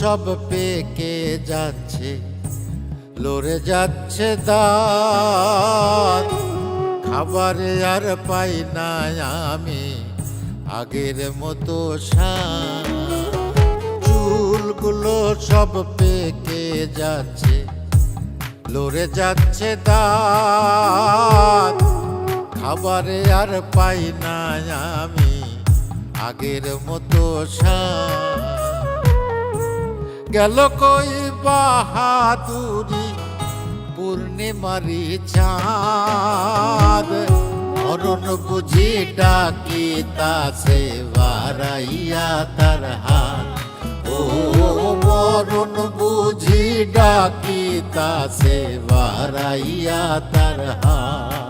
সব পেকে যাচ্ছে, লড়ে যাচ্ছে দাঁত। খাবারে আর পাই না আমি আগের মতো স্বাদ। চুলগুলো সব পেকে যাচ্ছে, লড়ে যাচ্ছে দাঁত। খাবারে আর পাই না আমি আগের মতো স্বাদ। গেল কই বাহাদুরি পূর্ণিমারি চাঁদ। মরণ বুঝি ডাকিতাছে বাড়াইয়া তার হাত। ও মরণ বুঝি ডাকিতাছে বাড়াইয়া তার হাত।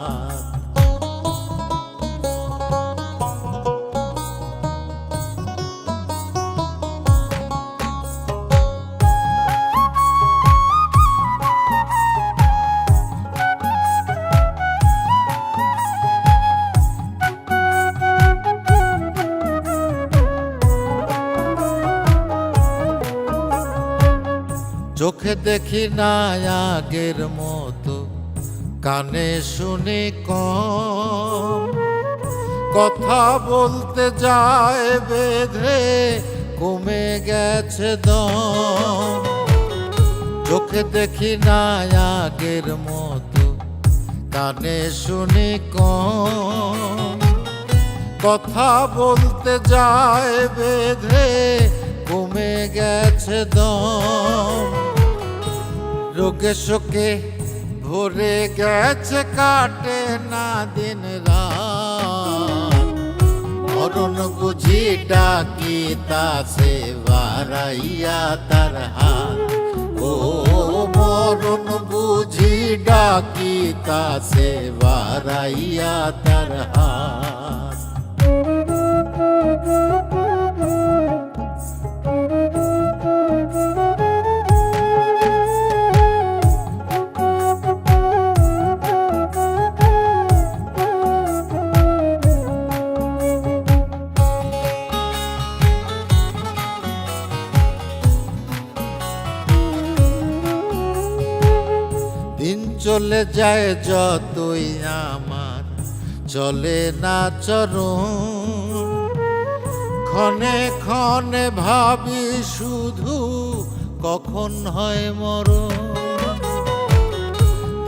চোখে দেখি না আগের মতো, কানে শুনি কম। কথা বলতে যায় বেঁধে কমে গেছে দম। চোখে দেখি না আগের মতো, কানে শুনি কম। কথা বলতে যায় বেঁধে কমে গেছে দম। রোগে শোকে ভরে গেছে, কাটে না দিন রাত। মরণ বুঝি ডাকিতাছে বাড়াইয়া তার হাত। ও মরণ বুঝি ডাকিতাছে বাড়াইয়া তার হাত। দিন চলে যায় যতই আমার চলে না চরণ। ক্ষণে ক্ষণে ভাবি শুধু কখন হয় মরণ।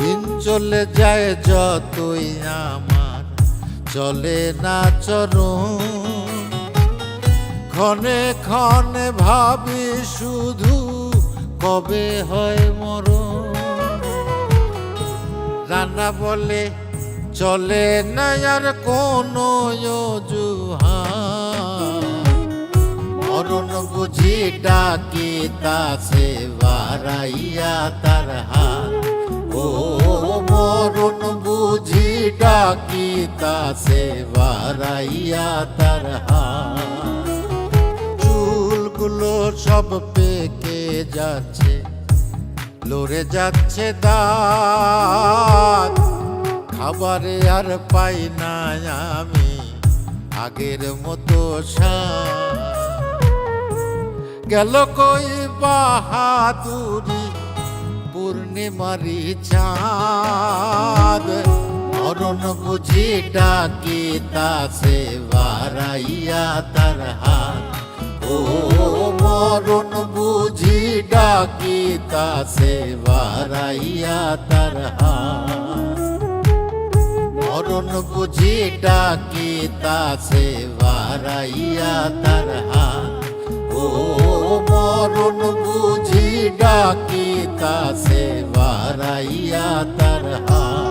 দিন চলে যায় যতই আমার চলে না চরণ। ক্ষণে ক্ষণে ভাবি শুধু কবে হয় মরণ। রান্না বলে চলে না আর কোনো অজুহাত। মরণ বুঝি ডাকিতাছে বাড়াইয়া তার হাত। ও মরণ বুঝি ডাকিতাছে বাড়াইয়া তার হাত। চুলগুলো সব পেকে যাচ্ছে, লড়ে যাচ্ছে দাঁত। খাবারে আর পাই না আমি আগের মতো স্বাদ। গেল কই বাহাদুরি পূর্ণিমারি চাঁদ। মরণ বুঝি ডাকিতাছে বাড়াইয়া তার হাত। ও মরণ বুঝি ডাকিতাছে বাড়াইয়া তার হাত। মরণ বুঝি ডাকিতাছে বাড়াইয়া তার হাত। ও মরণ বুঝি ডাকিতাছে বাড়াইয়া তার হাত।